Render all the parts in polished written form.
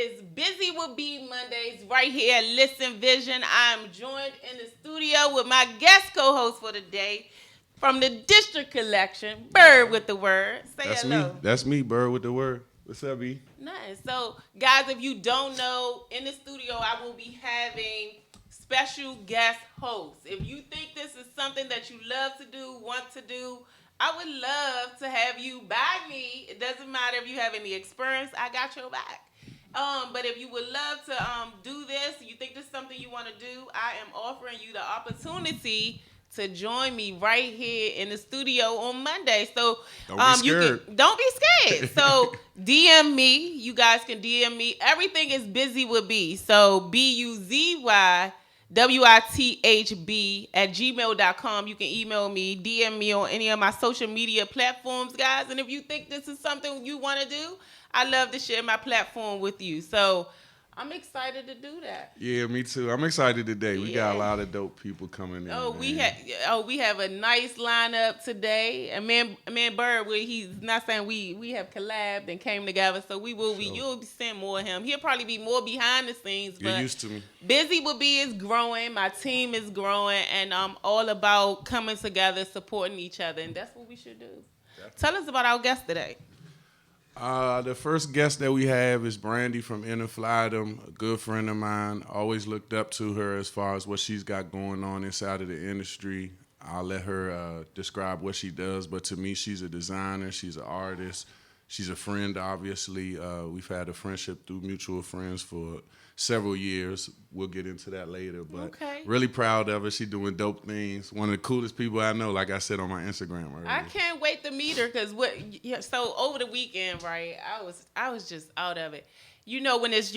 is Busy With B Mondays right here at Listen Vision. I'm joined in the studio with my guest co-host for the day from the District Collection, Bird with the Word. Say That's hello. me. That's me, Bird with the Word. What's up, B? Nice. So, guys, if you don't know, in the studio, I will be having special guest hosts. If you think this is something that you love to do, want to do, I would love to have you by me. It doesn't matter if you have any experience. I got your back. But if you would love to do this, you think this is something you want to do, I am offering you the opportunity to join me right here in the studio on Monday. So Don't be scared. Don't be scared. So DM me. You guys can DM me. Everything is Busy With B. So BUZYWITHB@gmail.com. You can email me, DM me on any of my social media platforms, guys. And if you think this is something you want to do, I love to share my platform with you. So I'm excited to do that. Yeah, me too. I'm excited today. We got a lot of dope people coming in. We have a nice lineup today. And man Bird, he's not saying we have collabed and came together, so you'll be seeing more of him. He'll probably be more behind the scenes. You're but used to me. Busy With B is growing. My team is growing, and I'm all about coming together, supporting each other, and that's what we should do. Definitely. Tell us about our guest today. The first guest that we have is Brandy from Inner Flydom, a good friend of mine. Always looked up to her as far as what she's got going on inside of the industry. I'll let her describe what she does, but to me, she's a designer, she's an artist, she's a friend, obviously. We've had a friendship through mutual friends for several years. We'll get into that later, but really proud of her. She's doing dope things. One of the coolest people I know, like I said on my Instagram earlier. I can't wait to meet her because so over the weekend, right, I was just out of it. You know, when it's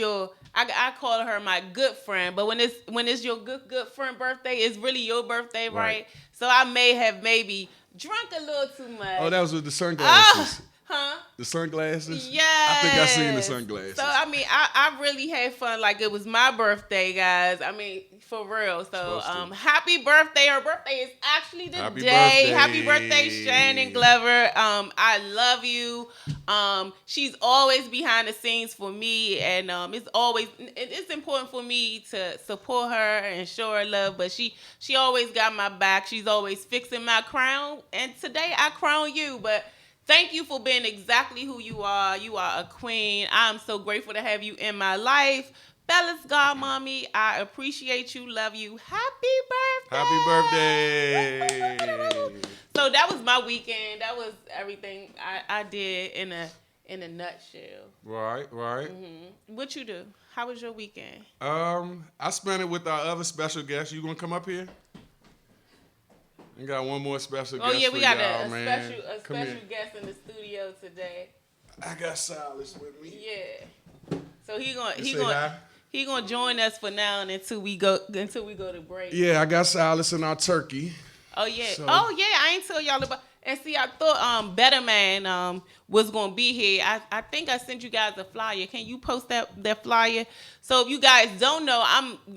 I call her my good friend, but when it's your good friend birthday, it's really your birthday, right? So I may have maybe drunk a little too much. Oh, that was with the sunglasses. Huh? The sunglasses? Yeah. I think I seen the sunglasses. So, I mean, I really had fun like it was my birthday, guys. I mean, for real. So, happy birthday. Her birthday is actually today. Happy birthday, Shannon Glover. I love you. She's always behind the scenes for me, and it's important for me to support her and show her love, but she always got my back. She's always fixing my crown, and today I crown you, but thank you for being exactly who you are. You are a queen. I'm so grateful to have you in my life. Bella's godmommy, I appreciate you, love you. Happy birthday. Happy birthday. So that was my weekend. That was everything I did in a nutshell. Right. Mm-hmm. What you do? How was your weekend? I spent it with our other special guest. You gonna come up here? We got one more special guest. Oh yeah, we got a special guest in the studio today. I got Silas with me. Yeah. So he gonna join us for now and until we go to break. Yeah, I got Silas and our turkey. Oh yeah. I ain't tell y'all about. And see, I thought Better Man was gonna be here. I think I sent you guys a flyer. Can you post that flyer? So if you guys don't know,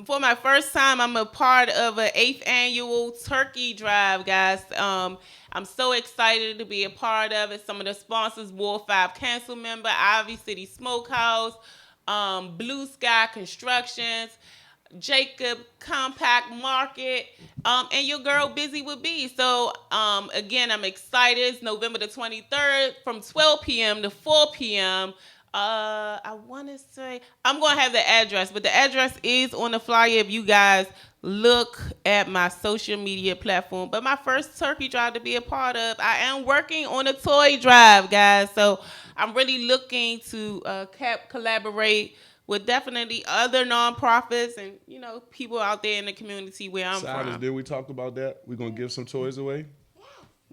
for my first time, I'm a part of an 8th annual turkey drive, guys. I'm so excited to be a part of it. Some of the sponsors: Ward 5 Council member, Ivy City Smokehouse, Blue Sky Constructions, Jacob Compact Market, and your girl Busy With B. So again, I'm excited. It's November the 23rd from 12 p.m. to 4 p.m. I want to say I'm going to have the address, but the address is on the flyer if you guys look at my social media platform. But my first turkey drive to be a part of, I am working on a toy drive, guys. So I'm really looking to collaborate with definitely other nonprofits and, people out there in the community where I'm from. Did we talk about that? We're going to give some toys away?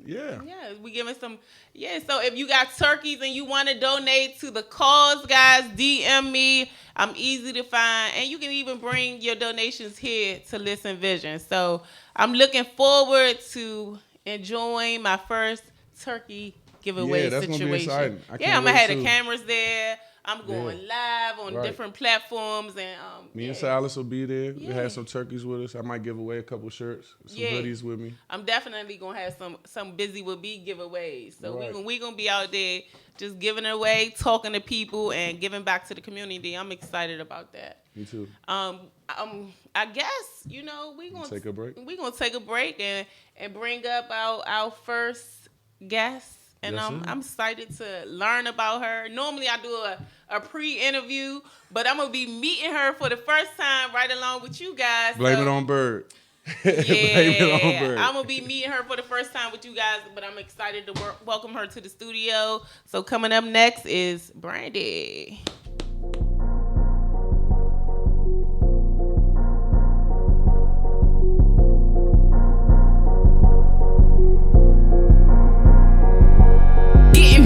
Yeah. Yeah, we giving some. Yeah, so if you got turkeys and you want to donate to the cause, guys, DM me. I'm easy to find. And you can even bring your donations here to Listen Vision. So I'm looking forward to enjoying my first turkey giveaway that's situation. Gonna be exciting. I'm going to have the cameras there. I'm going live on different platforms, and me and Silas will be there. We have some turkeys with us. I might give away a couple shirts, some hoodies with me. I'm definitely gonna have some Buzy With B giveaways. So we gonna be out there just giving it away, talking to people, and giving back to the community. I'm excited about that. Me too. I guess we gonna take a break. We gonna take a break and bring up our first guest. And I'm excited to learn about her. Normally I do a pre-interview, but I'm going to be meeting her for the first time right along with you guys. Blame it on Bird. Yeah, blame it on Bird. I'm going to be meeting her for the first time with you guys, but I'm excited to welcome her to the studio. So coming up next is Brandy.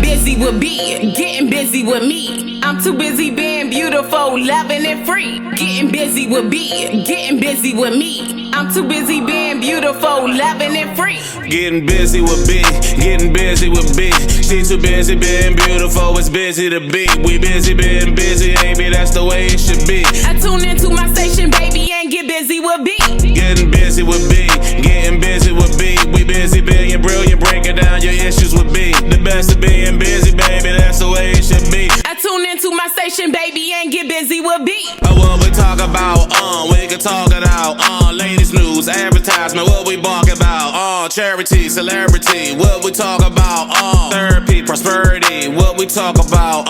Busy with B, getting busy with me. I'm too busy being beautiful, loving and free. Getting busy with B, getting busy with me. I'm too busy being beautiful, loving and free. Getting busy with B, getting busy with B. She too busy being beautiful, it's busy to be. We busy being busy, baby, that's the way it should be. I tune into my station, baby, and get busy with B. Getting busy with B, getting busy with B. We busy being brilliant, breaking down your issues with B. The best of being busy, baby, that's the way it should be. I tune into my station, baby, and get busy with B. What we talk about, we can talk it out. Latest news, advertisement, what we bark about. Charity, celebrity, what we talk about. Therapy, prosperity, what we talk about.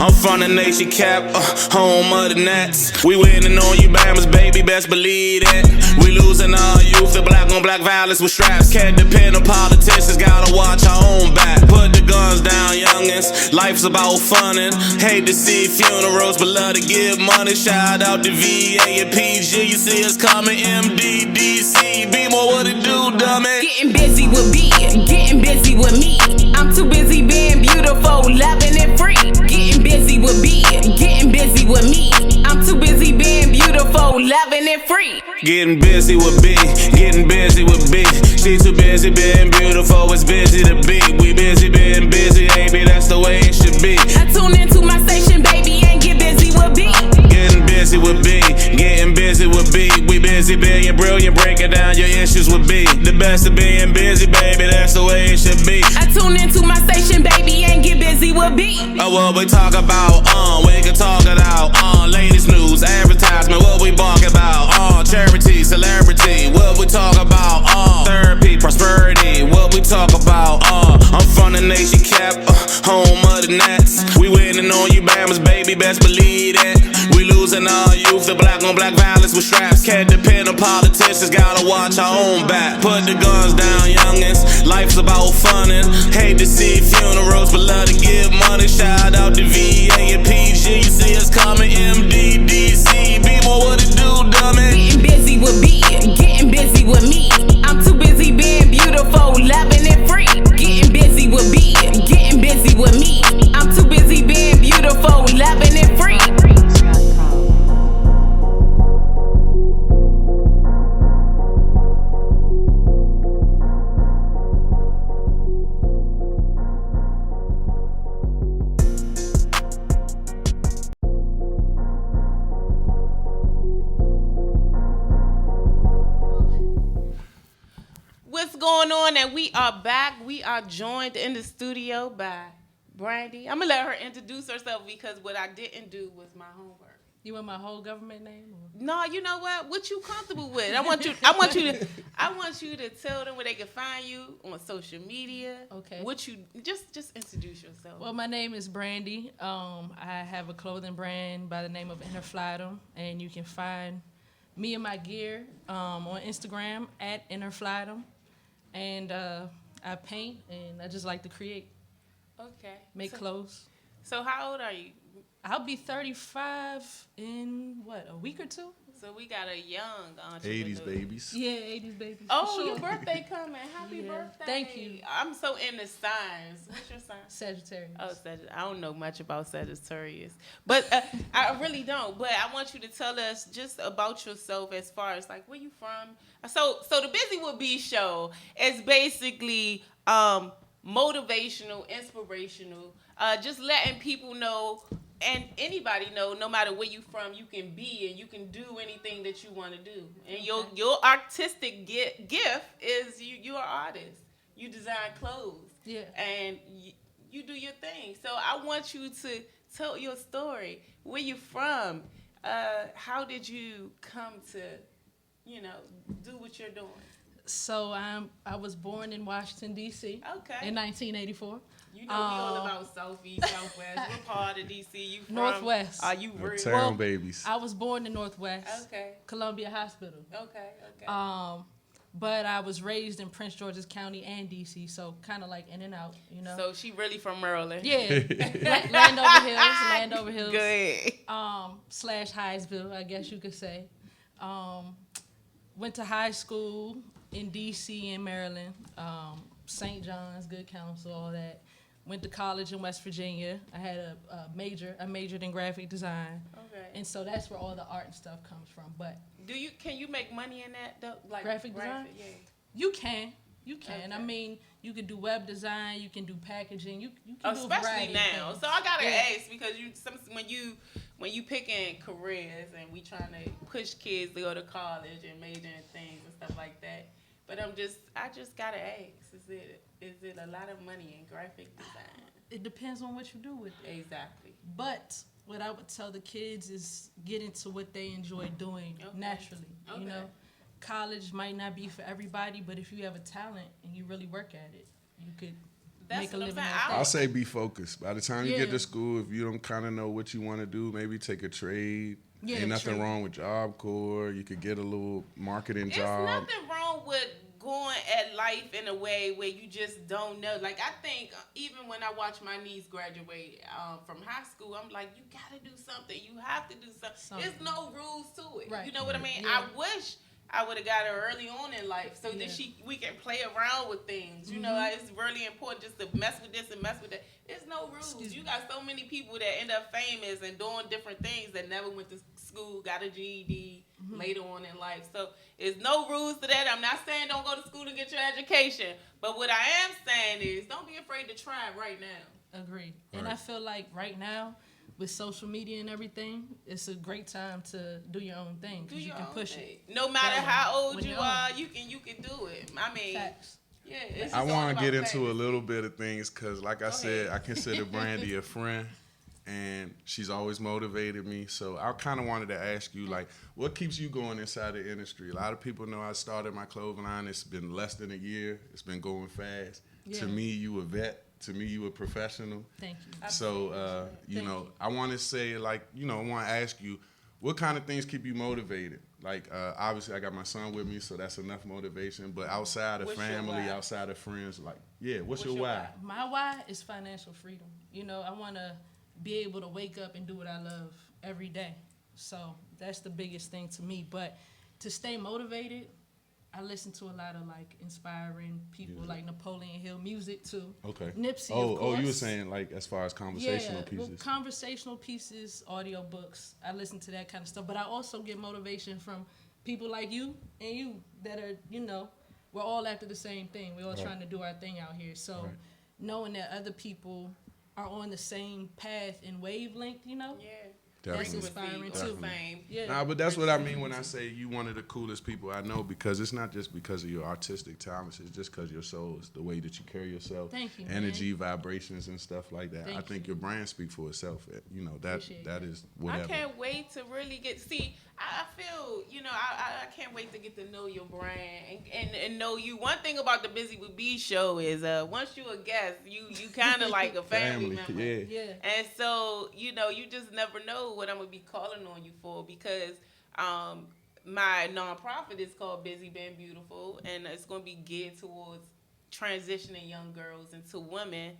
I'm from the nation cap, home of the Nets. We winning on you, Bammers, baby, best believe it. We losing our youth, the black on black violence with straps. Can't depend on politicians, gotta watch our own back. Put the guns down, youngins, life's about funnin'. Hate to see funerals, but love to give money. Shout out to VA and PG, you see us coming. MDDC, be more what it do, dummy. Getting busy with B, getting busy with me. I'm too busy being beautiful, loving and free. Getting busy with B, getting busy with me. I'm too busy being beautiful, loving and free. Getting busy with B, getting busy with B. She too busy being beautiful, it's busy to be. We busy being busy, baby, that's the way it should be. I tune into my station, baby, and get busy with B. Getting busy with B, getting busy with B. We busy being brilliant, breaking down your issues with B. The best of being busy, baby, that's the way it should be. I tune into my station, baby, and get busy with B. What we talk about, we can talk it out. Latest news, advertisement, what we bark about. Charity, celebrity, what we talk about. Therapy, prosperity, what we talk about. I'm from the nation cap, home of the Nets. We winning on you, Bammers, baby, best believe it. We losing our youth, the black on black violence with straps. Can't depend on politicians, gotta watch our own back. Put the guns down, youngins, life's about funnin'. Hate to see funerals, but love to give money. Shout out to VA and PG, you see us coming. MDDC, be more what it do, dummy. Getting busy with B, getting busy with me. I'm too busy being beautiful, loving and free. Getting busy with B, getting busy with me. I'm too busy being beautiful, loving and free. What's going on? And we are back. We are joined in the studio by Brandy. I'm gonna let her introduce herself because what I didn't do was my homework. You want my whole government name? Or? No, you know what? What you comfortable with? I want you to tell them where they can find you on social media. Okay. What you just introduce yourself. Well, my name is Brandy. I have a clothing brand by the name of Inner Flightum, and you can find me and my gear on Instagram at Inner Flightum. And I paint, and I just like to create. Okay. Make clothes. So how old are you? I'll be 35 in, a week or two? So we got a young entrepreneur. 80s babies. Yeah, 80s babies. Oh, sure. your birthday coming. Happy birthday. Thank you. I'm so into signs. What's your sign? Sagittarius. Oh, Sagittarius. I don't know much about Sagittarius. But I really don't. But I want you to tell us just about yourself as far as, like, where you from. So the Buzy With B show is basically motivational, inspirational, just letting people know and anybody know, no matter where you from, you can be and you can do anything that you want to do. And your artistic gift is you're an artist. You design clothes. Yeah. And you do your thing. So I want you to tell your story. Where you from? How did you come to, do what you're doing? So I was born in Washington, D.C. Okay. in 1984. You know we all about Southeast, Southwest. What part of DC you from? Northwest. Are you real? Town babies. I was born in Northwest. Okay. Columbia Hospital. Okay. But I was raised in Prince George's County and D.C., so kind of like in and out, So she really from Maryland. Yeah. Landover Hills. Go ahead. / Hyattsville, I guess you could say. Went to high school in D.C. and Maryland. St. John's, Good Counsel, all that. Went to college in West Virginia. I had a major. I majored in graphic design. Okay. And so that's where all the art and stuff comes from. But can you make money in that though? Like graphic design? Yeah. You can. Okay. I mean, you can do web design. You can do packaging. You can do a variety especially now. of things. So I gotta ask because when you picking careers and we trying to push kids to go to college and major in things and stuff like that. But I just gotta ask: is it a lot of money in graphic design? It depends on what you do with it. Exactly. But what I would tell the kids is get into what they enjoy doing naturally. Okay. You know, college might not be for everybody, but if you have a talent and you really work at it, you could make a living at that. I'll say be focused. By the time you get to school, if you don't kind of know what you want to do, maybe take a trade. Yeah, ain't nothing wrong with Job Corps. You could get a little marketing job. There's nothing wrong with going at life in a way where you just don't know. Like, I think even when I watch my niece graduate from high school, I'm like, you got to do something. You have to do something. There's no rules to it. Right. You know what I mean? Yeah. I wish I would have got her early on in life so that we can play around with things. You know, it's really important just to mess with this and mess with that. There's no rules. You got so many people that end up famous and doing different things that never went to school, got a GED later on in life. So there's no rules to that. I'm not saying don't go to school and get your education. But what I am saying is don't be afraid to try it right now. Agreed. And I feel like right now, with social media and everything, it's a great time to do your own thing because you can push it. No matter how old you are, you can do it. I mean, facts. Yeah. It's I want to get into facts. a little bit of things because, like I said, I consider Brandy a friend, and she's always motivated me. So I kind of wanted to ask you, like, what keeps you going inside the industry? A lot of people know I started my clothing line. It's been less than a year. It's been going fast. Yeah. To me, you a vet. To me, you a professional. Thank you. So, I want to say, like, I want to ask you, what kind of things keep you motivated? Like, obviously, I got my son with me, so that's enough motivation. But outside of family, outside of friends, like, what's your why? My why is financial freedom. I want to be able to wake up and do what I love every day. So that's the biggest thing to me. But to stay motivated, I listen to a lot of like inspiring people like Napoleon Hill music too. Okay. Nipsey, of course. Oh, you were saying like as far as conversational pieces. Well, conversational pieces, audio books. I listen to that kind of stuff. But I also get motivation from people like you and you that are, we're all after the same thing. We're all trying to do our thing out here. So knowing that other people are on the same path and wavelength, Yeah. That's inspiring too. Yeah. Nah, but that's what I mean when I say you one of the coolest people I know, because it's not just because of your artistic talents, it's just because your soul is the way that you carry yourself. Thank you, energy, vibrations, and stuff like that. I think your brand speaks for itself. That is whatever. I can't wait to really I feel, I can't wait to get to know your brand and know you. One thing about the Buzy With B show is once you're a guest, you kind of like a family member. Yeah. And so, you just never know what I'm going to be calling on you for, because my nonprofit is called Buzy Being Beautiful, and it's going to be geared towards transitioning young girls into women,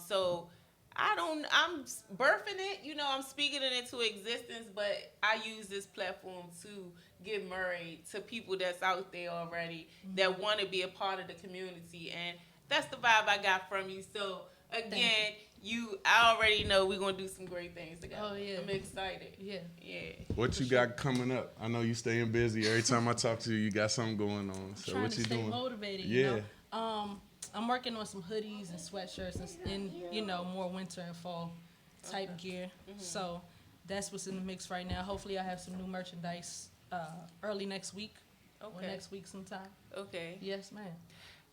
so I'm birthing it, I'm speaking it into existence, but I use this platform to get married to people that's out there already that want to be a part of the community, and that's the vibe I got from you. So again, I already know we're gonna do some great things together. Oh yeah, I'm excited. Yeah. What you got coming up? I know you staying busy. Every time I talk to you got something going on. So trying what to you stay doing? Motivated. Yeah. I'm working on some hoodies and sweatshirts and more winter and fall type gear. So that's what's in the mix right now. Hopefully I have some new merchandise early next week or next week sometime. Okay. Yes, ma'am.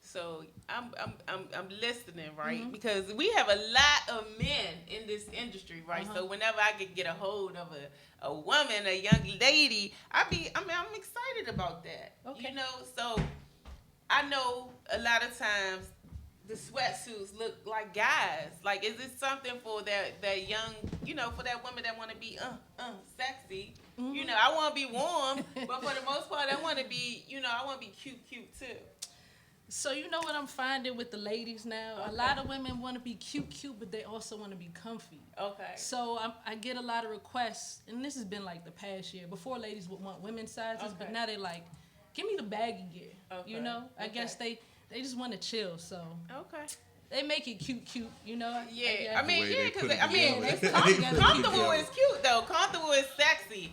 So I'm listening, right? Because we have a lot of men in this industry, right? So whenever I could get a hold of a woman, a young lady, I'm excited about that. Okay. You know, so I know a lot of times the sweatsuits look like guys. Like, is it something for that young, you know, for that woman that want to be sexy? You know, I want to be warm, but for the most part, I want to be, you know, I want to be cute too. So you know what I'm finding with the ladies now? Okay. A lot of women want to be cute, but they also want to be comfy. Okay. So I get a lot of requests, and this has been like the past year. Before, ladies would want women's sizes, but now they're like, give me the baggy gear. Okay. You know? I guess they just want to chill, so. Okay. They make it cute, you know? Yeah, I mean, way yeah, they because put it I mean, together. comfortable is cute though. Comfortable is sexy,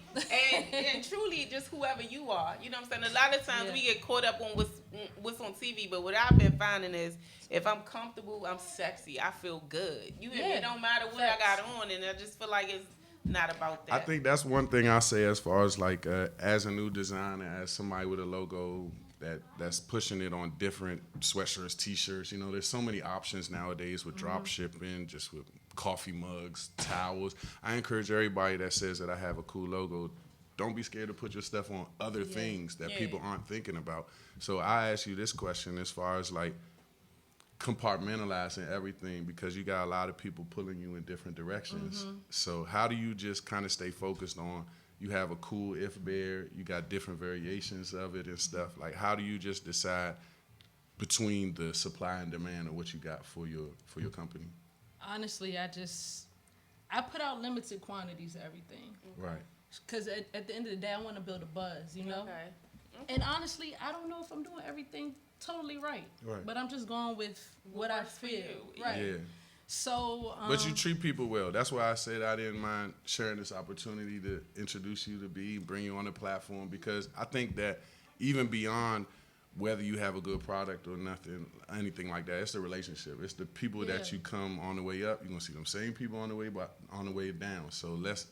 and truly, just whoever you are. You know what I'm saying? A lot of times we get caught up on what's on TV, but what I've been finding is if I'm comfortable, I'm sexy. I feel good. It don't matter what I got on, and I just feel like it's not about that. I think that's one thing I say as far as like as a new designer, as somebody with a logo that's pushing it on different sweatshirts, t-shirts. You know, there's so many options nowadays with drop shipping, just with coffee mugs, towels. I encourage everybody that says that I have a cool logo, don't be scared to put your stuff on other things that people aren't thinking about. So I ask you this question as far as like compartmentalizing everything, because you got a lot of people pulling you in different directions. So how do you just kind of stay focused on, you have a cool if bear, you got different variations of it and stuff. Like, how do you just decide between the supply and demand of what you got for your company? Honestly, I put out limited quantities of everything. Right. Because at the end of the day, I want to build a buzz, you know? Okay. And honestly, I don't know if I'm doing everything totally right. But I'm just going with what I feel. Right. Yeah. So, But you treat people well. That's why I said I didn't mind sharing this opportunity to introduce you to B, bring you on the platform, because I think that even beyond whether you have a good product or nothing, anything like that, it's the relationship. It's the people that you come on the way up. You're going to see them same people on the way down. So let's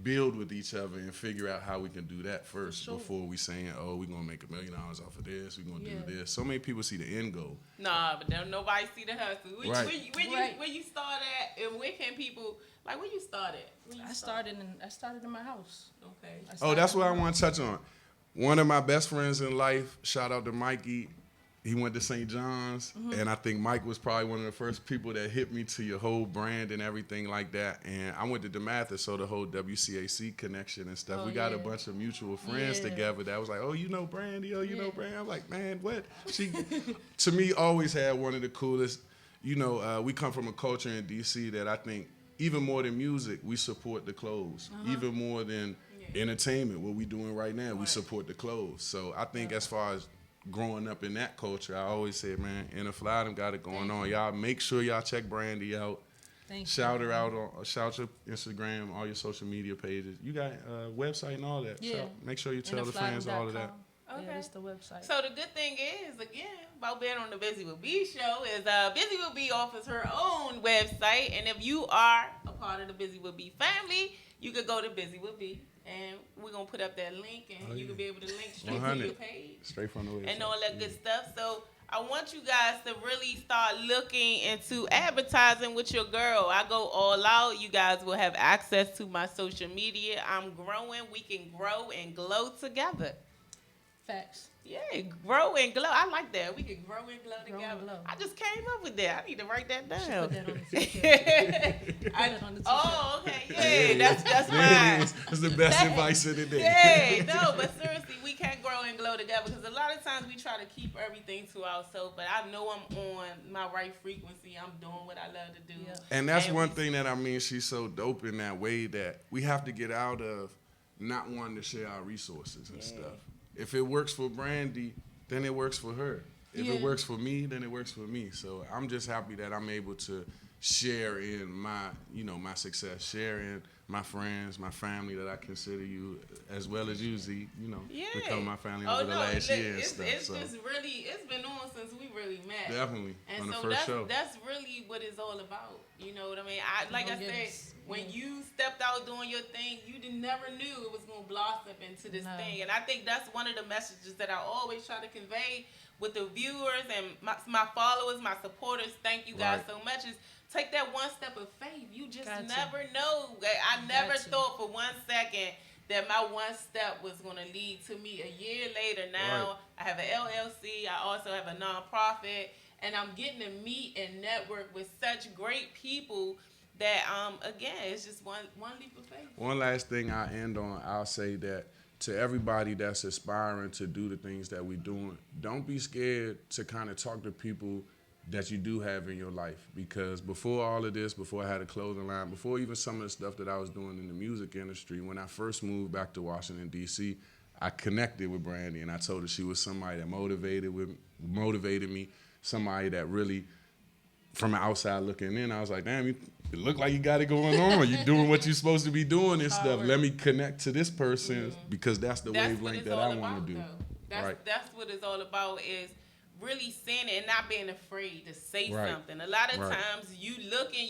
build with each other and figure out how we can do that first before we saying, oh, we're going to make $1 million off of this, we're going to do this. So many people see the end goal. Nah, but don't nobody see the hustle. Where you start at, and where can people, like, where you start at? I started in my house. Okay. That's what I want to touch on. One of my best friends in life, shout out to Mikey, he went to St. John's, and I think Mike was probably one of the first people that hit me to your whole brand and everything like that. And I went to DeMatha, so the whole WCAC connection and stuff. We got a bunch of mutual friends together that was like, oh, you know Brandy, oh, you know Brandy. I'm like, man, what? She, to me, always had one of the coolest. You know, we come from a culture in D.C. that I think, even more than music, we support the clothes. Even more than entertainment, what we doing right now, we support the clothes. So I think as far as growing up in that culture, I always said, man, Inner Fly them got it going on. Y'all make sure y'all check Brandy out. Shout her out on shout your Instagram, all your social media pages. You got a website and all that. Yeah. Make sure you tell the fans all of that. Okay. Yeah, that's the website. So the good thing is, again, about being on the Buzy With B show is Buzy With B offers her own website, and if you are a part of the Buzy With B family, you could go to Buzy With B, and we're gonna put up that link, and you can be able to link straight to your page, straight from the website, and all that good stuff. So I want you guys to really start looking into advertising with your girl. I go all out. You guys will have access to my social media. I'm growing. We can grow and glow together. Facts. Yeah, grow and glow. I like that. We can grow and glow Grow together. and glow. I just came up with that. I need to write that down. Put that on the t-shirt. Put that on the t-shirt. Oh, okay. Yeah, that's mine. It's the best advice of the day. Yeah, no, but seriously, we can grow and glow together, because a lot of times we try to keep everything to ourselves, but I know I'm on my right frequency. I'm doing what I love to do. Yeah. And that's one thing that I mean, she's so dope in that way that we have to get out of not wanting to share our resources and stuff. If it works for Brandy, then it works for her. If it works for me, then it works for me. So I'm just happy that I'm able to share in my, my success, share in my friends, my family that I consider you, as well as you, Z, become my family over the last year and stuff. It's just really, it's been on since we really met. Definitely, and on the so first show. That's really what it's all about. You know what I mean? Like I said, When you stepped out doing your thing, you never knew it was going to blossom into this thing. And I think that's one of the messages that I always try to convey with the viewers and my followers, my supporters. Thank you guys so much. Is take that one step of faith. You just never know. I never thought for 1 second that my one step was going to lead to me a year later. Now I have an LLC. I also have a nonprofit. And I'm getting to meet and network with such great people that, again, it's just one leap of faith. One last thing I end on, I'll say that to everybody that's aspiring to do the things that we're doing, don't be scared to kind of talk to people that you do have in your life. Because before all of this, before I had a clothing line, before even some of the stuff that I was doing in the music industry, when I first moved back to Washington, D.C., I connected with Brandy, and I told her she was somebody that motivated me, somebody that really, from the outside looking in, I was like, damn, you look like you got it going on. You're doing what you're supposed to be doing and stuff. Let me connect to this person because that's the wavelength that I want to do. That's what it's all about, is really saying it and not being afraid to say something. A lot of times you looking,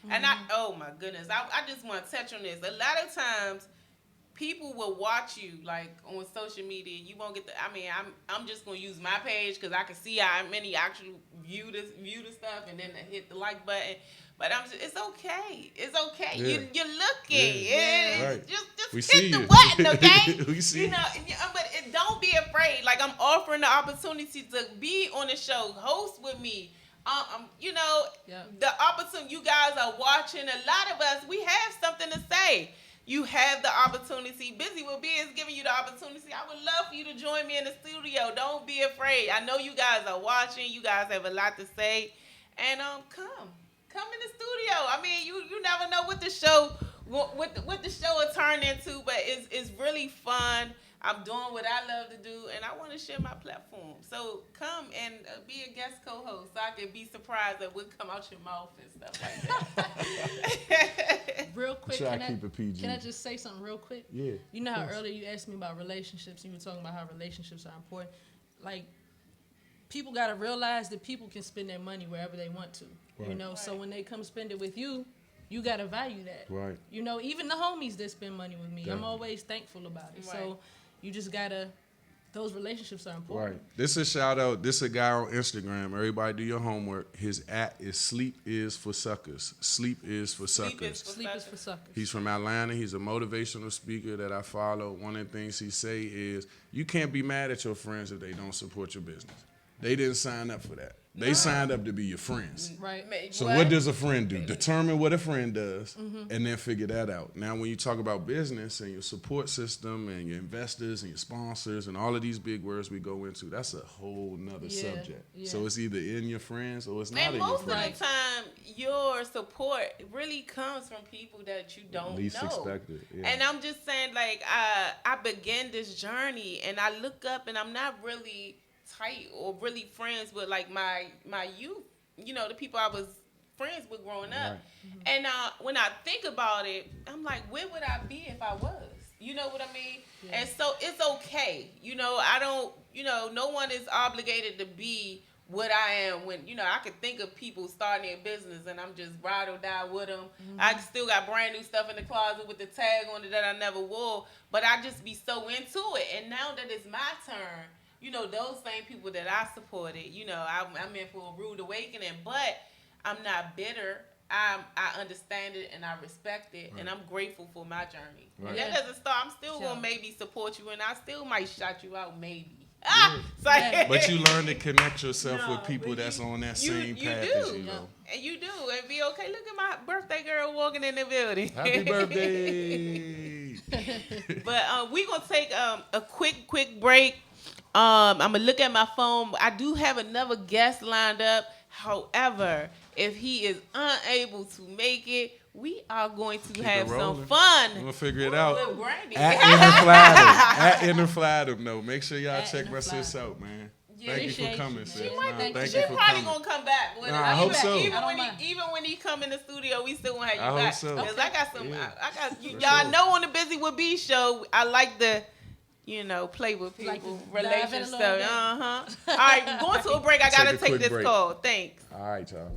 and oh my goodness, I just want to touch on this. A lot of times people will watch you like on social media. You won't get I'm just gonna use my page because I can see how many actually view the stuff and then hit the like button. But it's okay. It's okay. Yeah. You're looking. Yeah. Just hit the button, okay? We see. But don't be afraid. Like, I'm offering the opportunity to be on the show, host with me. The opportunity. You guys are watching. A lot of us, we have something to say. You have the opportunity. Buzy With B is giving you the opportunity. I would love for you to join me in the studio. Don't be afraid. I know you guys are watching. You guys have a lot to say. And come in the studio. I mean, you never know what the show will turn into, but it's really fun. I'm doing what I love to do, and I want to share my platform. So come and be a guest co-host, so I can be surprised at what come out your mouth and stuff like that. Real quick, can I just say something real quick? Yeah. You know how earlier you asked me about relationships, and you were talking about how relationships are important. Like, people got to realize that people can spend their money wherever they want to. Right. So when they come spend it with you, you got to value that. Right. Even the homies that spend money with me, I'm always thankful about it. Right. So you just got to, those relationships are important. Right. This is a shout out. This is a guy on Instagram. Everybody do your homework. His @ is Sleep is for Suckers. Sleep is for Suckers. Sleep is for Suckers. He's from Atlanta. He's a motivational speaker that I follow. One of the things he say is, you can't be mad at your friends if they don't support your business. They didn't sign up for that. They signed up to be your friends. Right. So what does a friend do? Determine what a friend does and then figure that out. Now, when you talk about business and your support system and your investors and your sponsors and all of these big words we go into, that's a whole nother subject. Yeah. So it's either in your friends or it's not in your friends. And most of the time, your support really comes from people that you don't least know. Expected. Yeah. And I'm just saying, like, I began this journey and I look up and I'm not really tight or really friends with like my youth, the people I was friends with growing up. Right. And when I think about it, I'm like, where would I be if I was? You know what I mean? Yeah. And so it's okay. I don't, no one is obligated to be what I am when, I could think of people starting their business and I'm just ride or die with them. I still got brand new stuff in the closet with the tag on it that I never wore, but I just be so into it. And now that it's my turn, those same people that I supported, I'm in for a rude awakening, but I'm not bitter. I understand it and I respect it, and I'm grateful for my journey. Right. That doesn't stop. I'm still going to maybe support you, and I still might shout you out maybe. But you learn to connect yourself with people that's on that same path as you. And you do. And be okay. Look at my birthday girl walking in the building. Happy birthday. But we're going to take a quick break. I'm going to look at my phone. I do have another guest lined up. However, if he is unable to make it, we are going to have some fun. We're going to figure it out. At Interflatum, though. Make sure y'all check my sis out, man. Yeah, thank you for coming, sis. She's probably going to come back. I hope so. Even when he come in the studio, we still going to have you back. I hope so. Because I got some, y'all know on the Buzy With B show, I like the, play with people, relationship stuff. All right, going to a break. I got to take this call. Thanks. All right, y'all.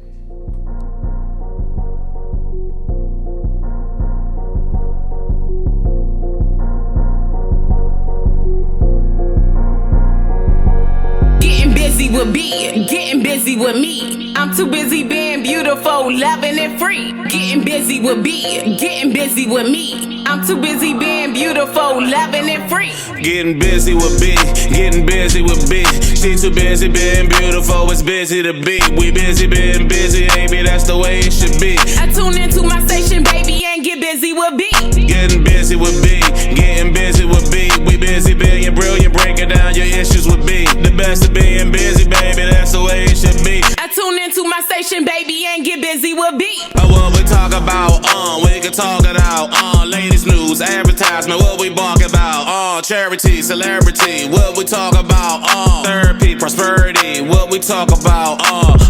with B, getting busy with me. I'm too busy being beautiful, loving and free. Getting busy with B, getting busy with me. I'm too busy being beautiful, loving and free. Getting busy with B, getting busy with B. She too busy being beautiful, it's busy to be. We busy being busy, baby, that's the way it should be. I tune into my station, baby, and get busy with B. Getting busy with B, getting busy with B. We busy being brilliant, breaking down your issues with B. The best of being busy, baby, that's the way it should be. I tune into my station, baby, and get busy with B. What we talk about, we can talk it out. Latest news, advertisement, what we bark about. Charity, celebrity, what we talk about. Therapy, prosperity, what we talk about.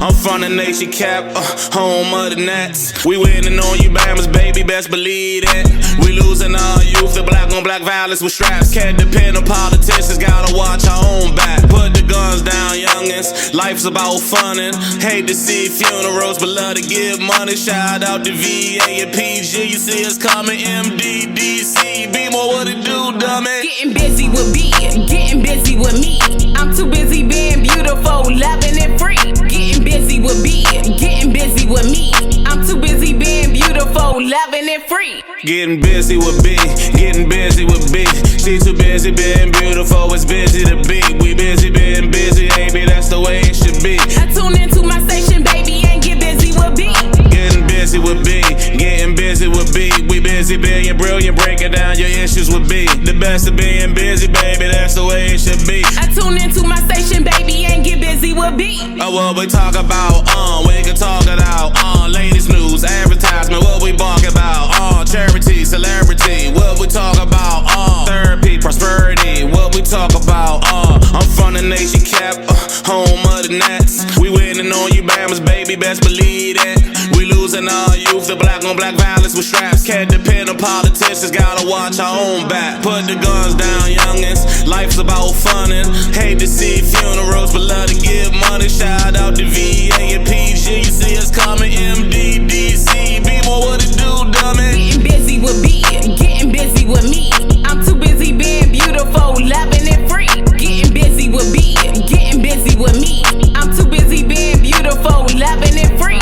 I'm from the nation cap, home of the Nets. We winning on you, Bammers, baby, best believe it. We losing our youth, the black on black violence with straps. Can't depend on politicians, gotta watch our own back. Put the guns down, youngins, life's about funnin'. Hate to see funerals, but love to give money. Shout out to VA and PG, you see us coming, MDDC. Be more what it do, dummy. Getting busy with B, getting busy with me. I'm too busy being beautiful, loving and free. Getting busy with B, getting busy with me. I'm too busy being beautiful, loving and free. Getting busy with B, getting busy with B. She too busy being beautiful, it's busy to be. We busy being busy, baby, that's the way it should be. I tune into my station, baby, and get busy with B. Getting busy with B, getting busy with B. We busy being brilliant, breaking down your issues with B. The best of being busy, baby, that's the way it should be. I tune into my station, baby, and get busy with B. What we talk about, we can talk it out. Latest news, advertisement, what we bark about. Charity, celebrity, what we talk about. Therapy, prosperity, what we talk about. I'm from the nation cap, home of the Nets. We winning on you, Bammers, baby, best believe it. We losing our youth, the black on black violence with straps. Can't depend on politicians, gotta watch our own back. Put the guns down, youngins, life's about funnin'. Hate to see funerals, but love to give money. Shout out to VA and PG, you see us coming, MDDC. Be more what it do, dummy. Getting busy with B, getting busy with me. I'm too busy being beautiful, loving and free. Getting busy with B, getting busy with me. I'm too busy being beautiful, loving and free.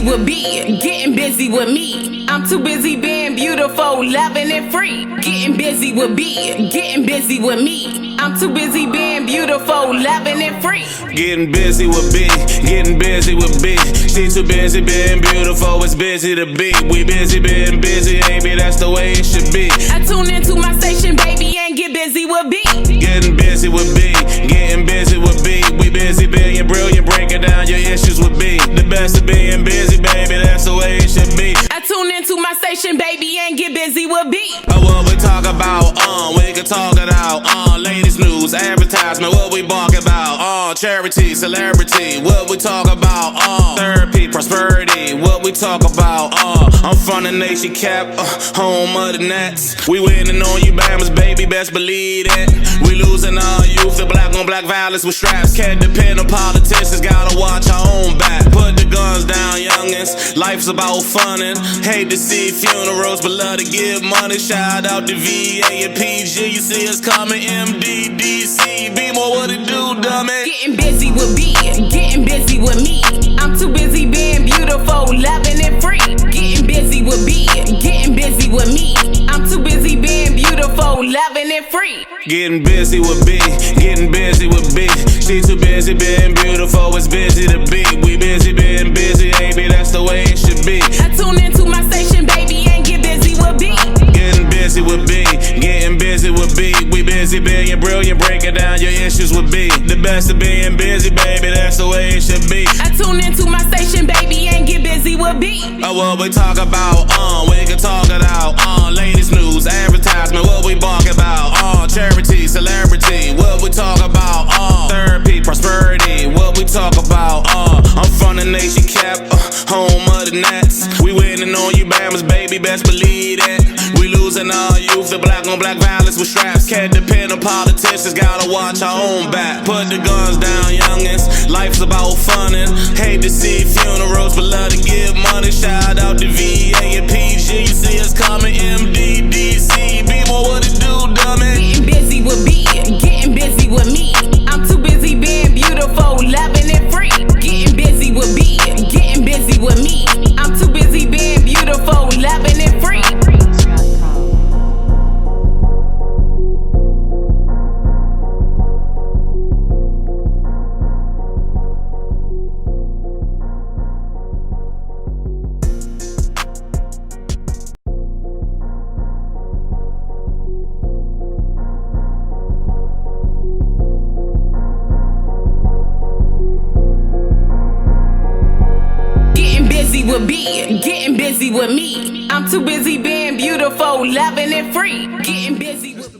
With B, getting busy with me. I'm too busy being beautiful, loving and free. Getting busy with B, getting busy with me. I'm too busy being beautiful, loving and free. Getting busy with B, getting busy with B. She too busy being beautiful, it's busy to be. We busy being busy, baby, that's the way it should be. I tune into my station, baby, and get busy with B. Getting busy with B, getting busy with B. We busy being brilliant, breaking down your issues with B. The best of being busy, baby, that's the way it should be. I tune into my station, baby, and get busy with B. What we talk about, we can talk it out. Latest news, advertisement, what we bark about. Charity, celebrity, what we talk about. Therapy, prosperity, what we talk about. I'm from the nation cap, home of the Nets. We winning on you, Bammers, baby, best believe it. We losing our youth, the black on black violence with straps. Can't depend on politicians, gotta watch our own back. Put the guns down, youngins, life's about funnin'. Hate to see funerals, but love to give money. Shout out to VA and PG, you see us coming, MDDC. Be more what it do, dummy. Getting busy with B, getting busy with me. I'm too busy being beautiful, loving and free. Getting busy with B, getting busy with me. I'm too busy being beautiful, loving and free. Getting busy with B, getting busy with B. She too busy being beautiful, it's busy to be. We busy being busy, baby, that's the way it should be. I tune into my station, baby, and get busy with B. Getting busy with B, getting busy with B. We busy being brilliant, breaking down your issues with B. The best of being busy, baby, that's the way it should be. I tune into my station, baby, and get busy with B. What we talk about, we can talk it out. Latest news, advertisement, what we bark about. Charity, celebrity, what we talk about. Therapy, prosperity, what we talk about. I'm from the nation cap, home best believe that. We losing our youth to black on black violence with straps. Can't depend on politicians, gotta watch our own back. Put the guns down, youngins. Life's about funnin'. Hate to see funerals, but love to give money. Shout out to VA and PG. You see us coming, MDDC. Be more what it do, dummy. Getting busy with B, getting busy with me. I'm too busy being beautiful, loving and free. Getting busy with B, getting busy with me. I'm too busy being beautiful, loving and free. With B, getting busy with me. I'm too busy being beautiful, loving and free. Getting busy with.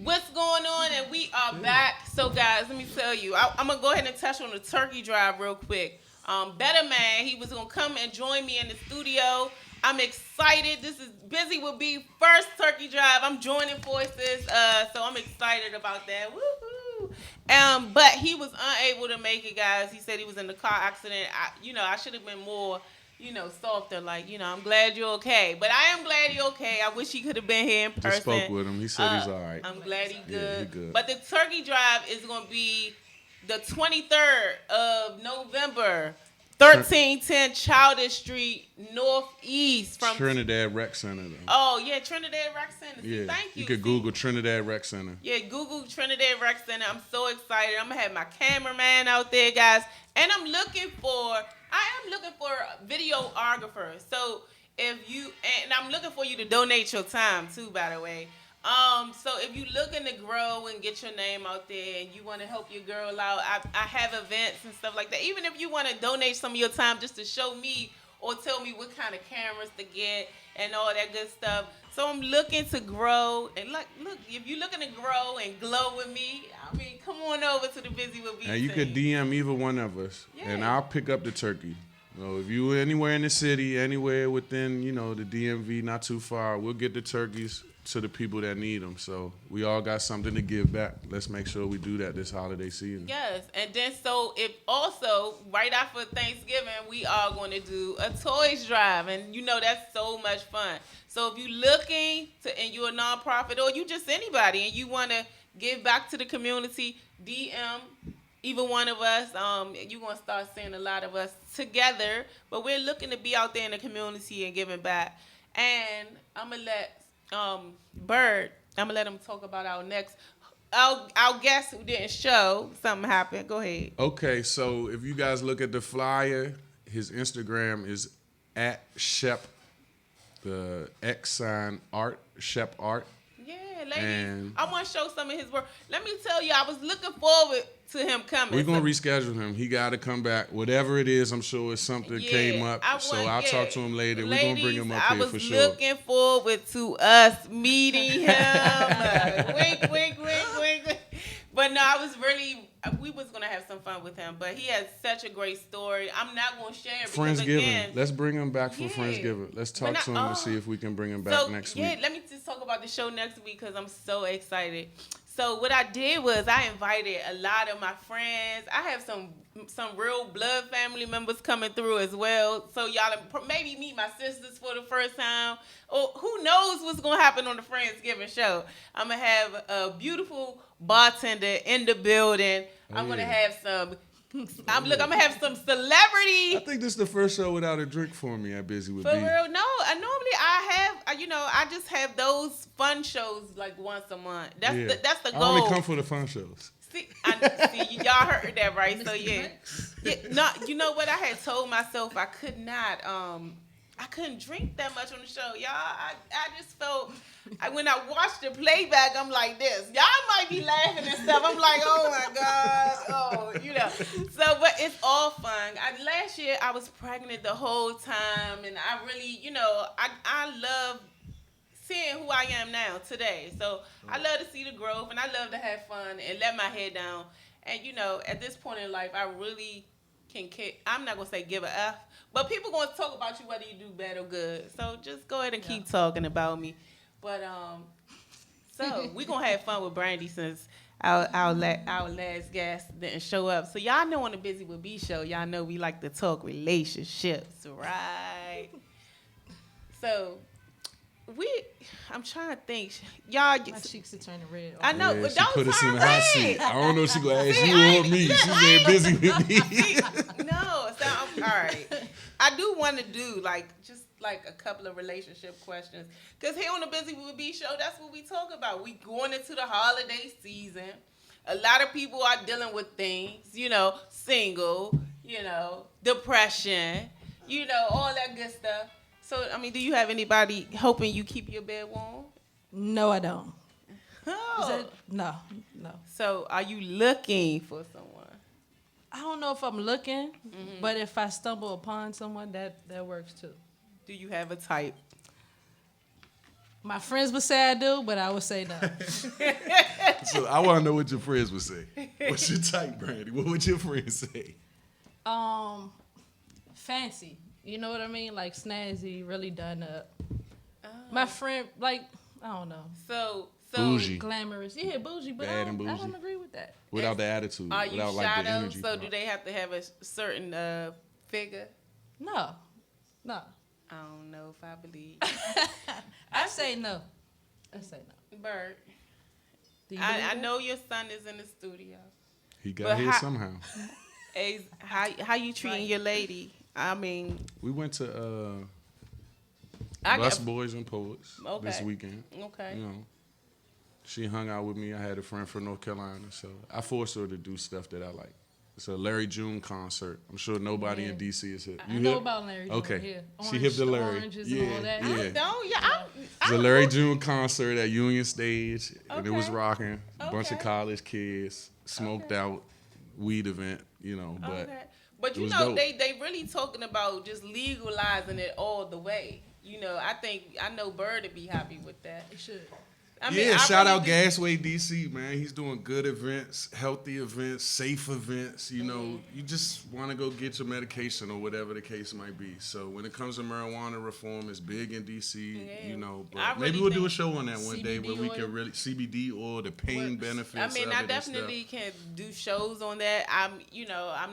What's going on? And we are back. So, guys, let me tell you. I'm gonna go ahead and touch on the turkey drive real quick. Better Man, he was gonna come and join me in the studio. I'm excited. This is Buzy With B first turkey drive. I'm joining forces, so I'm excited about that. Woohoo! But he was unable to make it, guys. He said he was in the car accident. I should have been more. Softer, like, I'm glad you're okay. But I am glad you're okay. I wish he could have been here in person. Just spoke with him. He said he's all right. I'm glad he's good. Yeah, he good. But the turkey drive is going to be the 23rd of November, 1310 Childish Street, Northeast. From Trinidad Rec Center, though. Oh, yeah, Trinidad Rec Center. Yeah, Thank you. You could Google Trinidad Rec Center. Yeah, Google Trinidad Rec Center. I'm so excited. I'm going to have my cameraman out there, guys. And I am looking for videographers. So I'm looking for you to donate your time too, by the way. So if you looking to grow and get your name out there and you want to help your girl out, I have events and stuff like that. Even if you want to donate some of your time just to show me or tell me what kind of cameras to get and all that good stuff. So I'm looking to grow. And look, if you're looking to grow and glow with me, come on over to the Buzy With B. And you could DM either one of us, and I'll pick up the turkey. So if you anywhere in the city, anywhere within, the DMV, not too far, we'll get the turkeys to the people that need them. So we all got something to give back. Let's make sure we do that this holiday season. Yes, and then so if also right after Thanksgiving, we are going to do a toys drive, and that's so much fun. So if you're looking and you're a nonprofit or you just anybody and you want to give back to the community, DM either one of us. You're going to start seeing a lot of us together, but we're looking to be out there in the community and giving back. And I'm going to let Bird, I'm going to let him talk about our guest who didn't show. Something happened. Go ahead. Okay, so if you guys look at the flyer, his Instagram is at Shep, the X sign art, Shep Art. Yeah, ladies, I want to show some of his work. Let me tell you, I was looking forward to him coming. We're going to reschedule him. He got to come back. Whatever it is, I'm sure it's something came up. I'll talk to him later. We're going to bring him up here for sure. I was looking forward to us meeting him. Wink, wink, wink, wink. But no, we was going to have some fun with him. But he has such a great story. I'm not going to share it. Friendsgiving. Let's bring him back for Friendsgiving. Let's talk to him to see if we can bring him back next week. Let me just talk about the show next week because I'm so excited. So what I did was I invited a lot of my friends. I have some real blood family members coming through as well. So y'all maybe meet my sisters for the first time. Or who knows what's going to happen on the Friendsgiving show. I'm going to have a beautiful bartender in the building. I'm going to have some... I'm gonna have some celebrity. I think this is the first show without a drink for me at Buzy With B. For real? No, normally I have. I just have those fun shows like once a month. That's the goal. I only come for the fun shows. See, y'all heard that right? So yeah. No, you know what? I had told myself I could not. I couldn't drink that much on the show, y'all. I just felt. When I watched the playback, I'm like this. Y'all might be laughing and stuff. I'm like, oh my God, So, but it's all fun. Last year I was pregnant the whole time, and I really, I love seeing who I am now today. So I love to see the growth, and I love to have fun and let my head down. And at this point in life, I really I'm not gonna say give a F, but people gonna talk about you whether you do bad or good. So just go ahead and keep talking about me. But so we gonna have fun with Brandy since our last guest didn't show up. So y'all know on the Buzy With B show, y'all know we like to talk relationships, right? So I'm trying to think. Y'all, My cheeks are turning red. I know. Yeah, she Don't put us turn in the hot red. seat. I don't know if she gonna ask See, you I or ain't- me. look, She I said ain't- busy with me. No, so all right. I do want to do just a couple of relationship questions because here on the Buzy With B show, that's what we talk about. We going into the holiday season. A lot of people are dealing with things, single, depression, all that good stuff. So, I mean, do you have anybody helping you keep your bed warm? No, I don't. Oh. No. So, are you looking for someone? I don't know if I'm looking, but if I stumble upon someone, that works too. Do you have a type? My friends would say I do, but I would say no. So I want to know what your friends would say. What's your type, Brandy? What would your friends say? Fancy. You know what I mean? Like snazzy, really done up. My friend, I don't know. So Bougie. Glamorous. Yeah, bougie, but Bad I and don't bougie. agree with that. Without the attitude. Are you without shy like the though? energy. So do they have to have a certain figure? No. I don't know if I believe. I say no. Bert, Do you I believe it? know your son is in the studio. He got But here how- somehow. How you treating your lady? I mean, We went to I Bus got Boys and Poets this Okay. weekend. okay. You know, she hung out with me. I had a friend from North Carolina, so I forced her to do stuff that I like. It's a Larry June concert. I'm sure nobody in DC is hip. I You know hip? about Larry June. Okay. Yeah. She hip to the Larry. Oranges Yeah, and all that. yeah. I don't. Yeah, It's a Larry June concert at Union Stage, and it was Okay. rocking. A bunch of Okay. college kids, smoked out, weed event, but Okay. But it was dope. they really talking about just legalizing it all the way. I know Bird would be happy with that. It should. I mean, yeah, I shout really out do- Gasway DC, man. He's doing good events, healthy events, safe events. You just want to go get your medication or whatever the case might be. So when it comes to marijuana reform, it's big in DC. Yeah. But I maybe really we'll do a think show on that one day where CBD we oil? can really CBD or the pain benefits. I mean, of I it definitely can do shows on that. I'm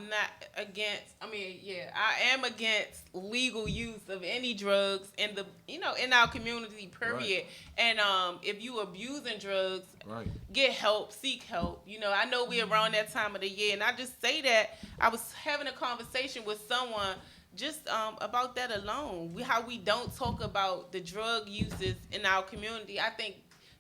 not against. I am against legal use of any drugs in in our community. Period. Right. And if you abusing drugs, Right. get help, seek help. I know we're around that time of the year, and I just say that I was having a conversation with someone just about that alone. How we don't talk about the drug uses in our community. I think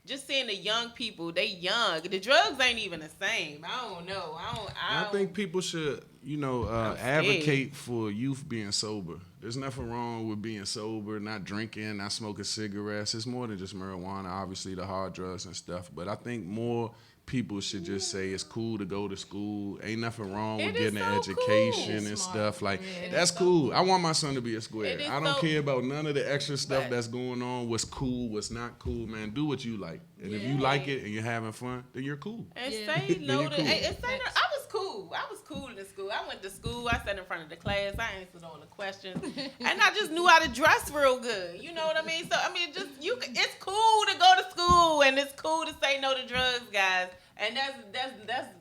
just seeing the young people, they young. The drugs ain't even the same. I don't know. I think people should, scared. advocate for youth being sober. There's nothing wrong with being sober, not drinking, not smoking cigarettes. It's more than just marijuana, obviously the hard drugs and stuff. But I think more people should just say it's cool to go to school. Ain't nothing wrong It with is getting so an education cool. and Smart. stuff. Like, Yeah, that's it's so cool. cool. I want my son to be a square. It is I don't so- care about none of the extra stuff Right. that's going on, what's cool, what's not cool, man. Do what you like. And if you Yeah. like it and you're having fun, then you're cool. And Yeah. say no You're to. cool. And say no. I was cool. I was cool in school. I went to school. I sat in front of the class. I answered all the questions, and I just knew how to dress real good. You know what I mean? So I mean, it's cool to go to school, and it's cool to say no to drugs, guys. And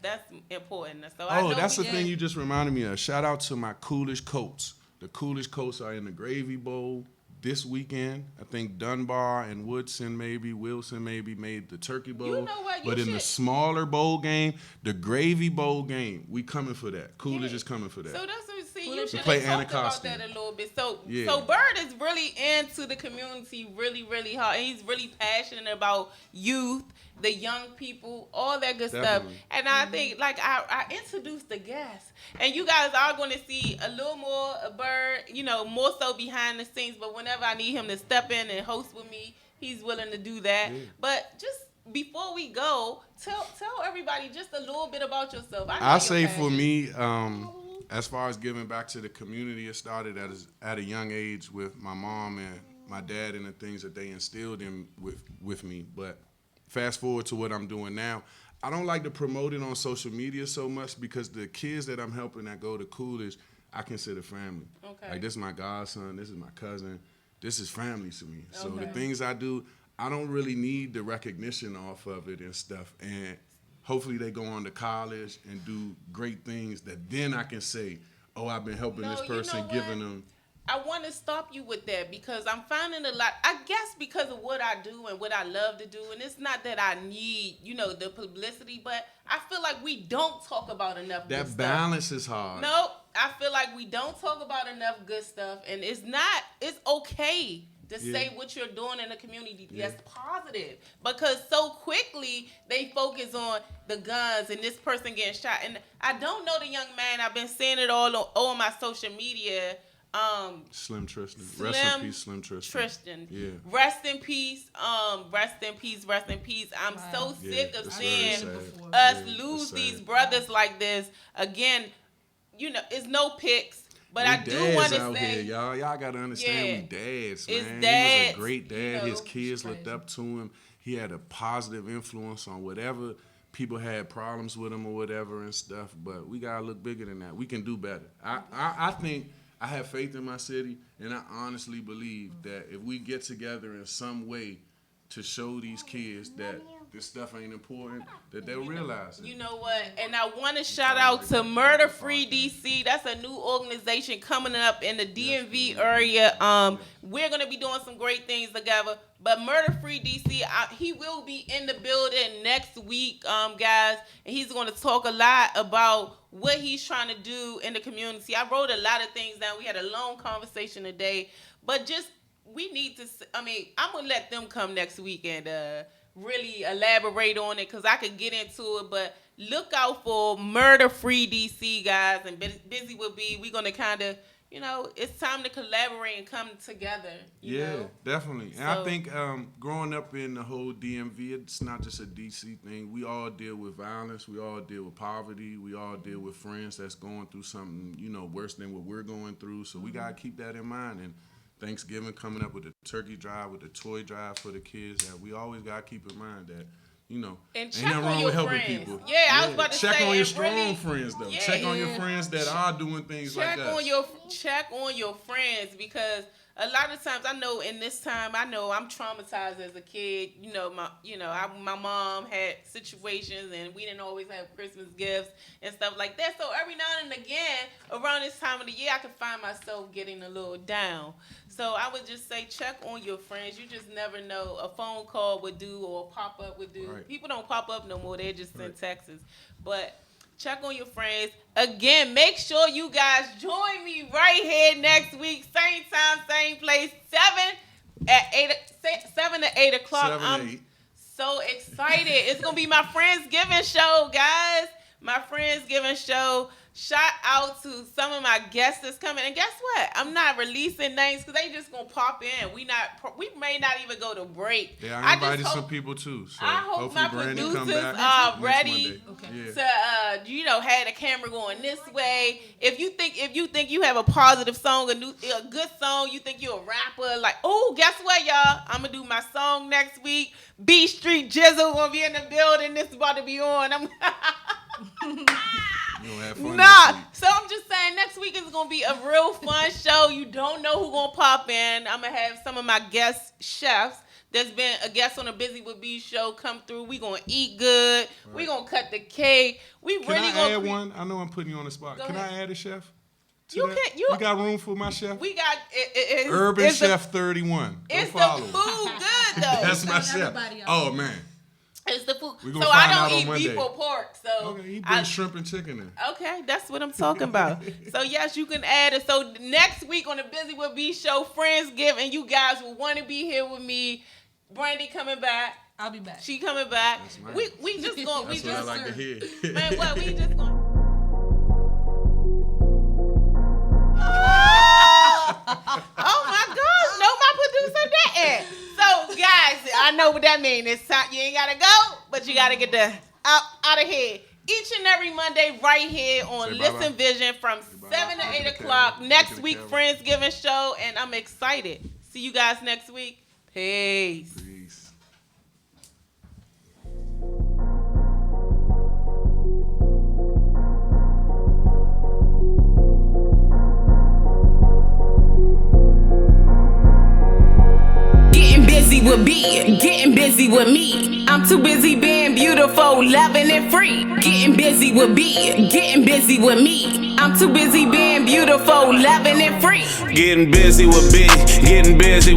that's important. So I know That's the we- thing you just reminded me of. Shout out to my coolest coats. The coolest coats are in the Gravy Bowl this weekend. I think Dunbar and Wilson maybe made the Turkey Bowl. You know what? You But in the should- smaller bowl game, the Gravy Bowl game, we coming for that. Coolidge Yeah. is coming for that. So that's what Well, you they should play have talked about Anacostia. that a little bit. So Yeah. so Bird is really into the community, really, really hard. And he's really passionate about youth, the young people, all that good Definitely. stuff. And I think I introduced the guests, and you guys are going to see a little more of Bird, more so behind the scenes. But whenever I need him to step in and host with me, he's willing to do that. Yeah. But just before we go, tell everybody just a little bit about yourself. I know I you're say for passionate. me, as far as giving back to the community, it started at a young age with my mom and my dad and the things that they instilled in with me. But fast forward to what I'm doing now, I don't like to promote it on social media so much because the kids that I'm helping that go to Coolidge, I consider family. Okay. Like, this is my godson, this is my cousin, this is family to me. So the things I do, I don't really need the recognition off of it and stuff. And hopefully they go on to college and do great things that then I can say, oh, I've been helping this person, giving them. I want to stop you with that because I'm finding a lot, I guess because of what I do and what I love to do, and it's not that I need, the publicity, but I feel like we don't talk about enough good stuff. That balance is hard. No, I feel like we don't talk about enough good stuff, and it's okay to say what you're doing in the community that's positive, because so quickly they focus on the guns and this person getting shot. And I don't know the young man. I've been seeing it all on my social media. Slim Tristan. Rest in peace, Slim Tristan. Yeah. Rest in peace. Rest in peace. Rest in peace. I'm so sick of seeing us lose these brothers like this. Again, it's no pics. But I do want to say, here, y'all got to understand, we dads, man. Dads, he was a great dad. His kids looked up to him. He had a positive influence on whatever people had problems with him or whatever and stuff. But we got to look bigger than that. We can do better. I think I have faith in my city, and I honestly believe that if we get together in some way to show these kids that this stuff ain't important, that they'll realize it. You know what? And I want to shout out to Murder Free DC. That's a new organization coming up in the DMV area. We're going to be doing some great things together. But Murder Free DC, he will be in the building next week, guys. And he's going to talk a lot about what he's trying to do in the community. I wrote a lot of things down. We had a long conversation today. But just, we need to, I'm going to let them come next week and really elaborate on it because I could get into it. But look out for Murder Free DC, guys, and Buzy With B. We're going to kind of, it's time to collaborate and come together. You know? Definitely. And I think growing up in the whole DMV, it's not just a DC thing. We all deal with violence. We all deal with poverty. We all deal with friends that's going through something, worse than what we're going through. So we got to keep that in mind. And Thanksgiving coming up with the turkey drive, with the toy drive for the kids, that we always got to keep in mind that, and ain't nothing wrong with helping people. Yeah, I was about to say. Check on your strong friends, though. Yeah, check on your friends that are doing things like that. Check on your friends, because a lot of times, I know in this time, I'm traumatized as a kid. My mom had situations, and we didn't always have Christmas gifts and stuff like that. So every now and again, around this time of the year, I could find myself getting a little down. So I would just say, check on your friends. You just never know. A phone call would do, or a pop-up would do. Right. People don't pop up no more. They just send texts. But check on your friends. Again, make sure you guys join me right here next week. Same time, same place. 7 to 8 o'clock. I'm so excited. It's going to be my Friendsgiving show, guys. My Friendsgiving show. Shout out to some of my guests that's coming. And guess what? I'm not releasing names because they just going to pop in. We may not even go to break. Yeah, I invited some people too. So I hope my producers are ready to, have the camera going this way. If you think you have a positive song, a good song, you think you're a rapper, like, oh, guess what, y'all? I'm going to do my song next week. B Street Jizzle going to be in the building. This is about to be on. So I'm just saying next week is going to be a real fun show. You don't know who's going to pop in. I'm going to have some of my guest chefs that's been a guest on the Buzy With B show come through. We going to eat good. Right. We going to cut the cake. Can I add one? I know I'm putting you on the spot. Can I add a chef? You got room for my chef? We got Urban Chef 31. It's the food good though. That's my chef. Oh man. It's the food. So I don't eat beef or pork. So okay, he brings shrimp and chicken in. Okay, that's what I'm talking about. So yes, you can add it. So next week on the Buzy With B show, Friendsgiving, you guys will want to be here with me. Brandy coming back. I'll be back. She coming back. We just going. That's what I like to hear. Man, what we just going. Oh my gosh! No, my producer didn't. So guys, I know what that means. It's time. You ain't gotta go, but you gotta get the out of here. Each and every Monday, right here on Listen Vision from 7 to 8 o'clock. Next week, Friendsgiving show, and I'm excited. See you guys next week. Peace. with B, getting busy with me. I'm too busy being beautiful, loving and free. Getting busy with B, getting busy with me. I'm too busy being beautiful, loving and free. Getting busy with B, getting busy with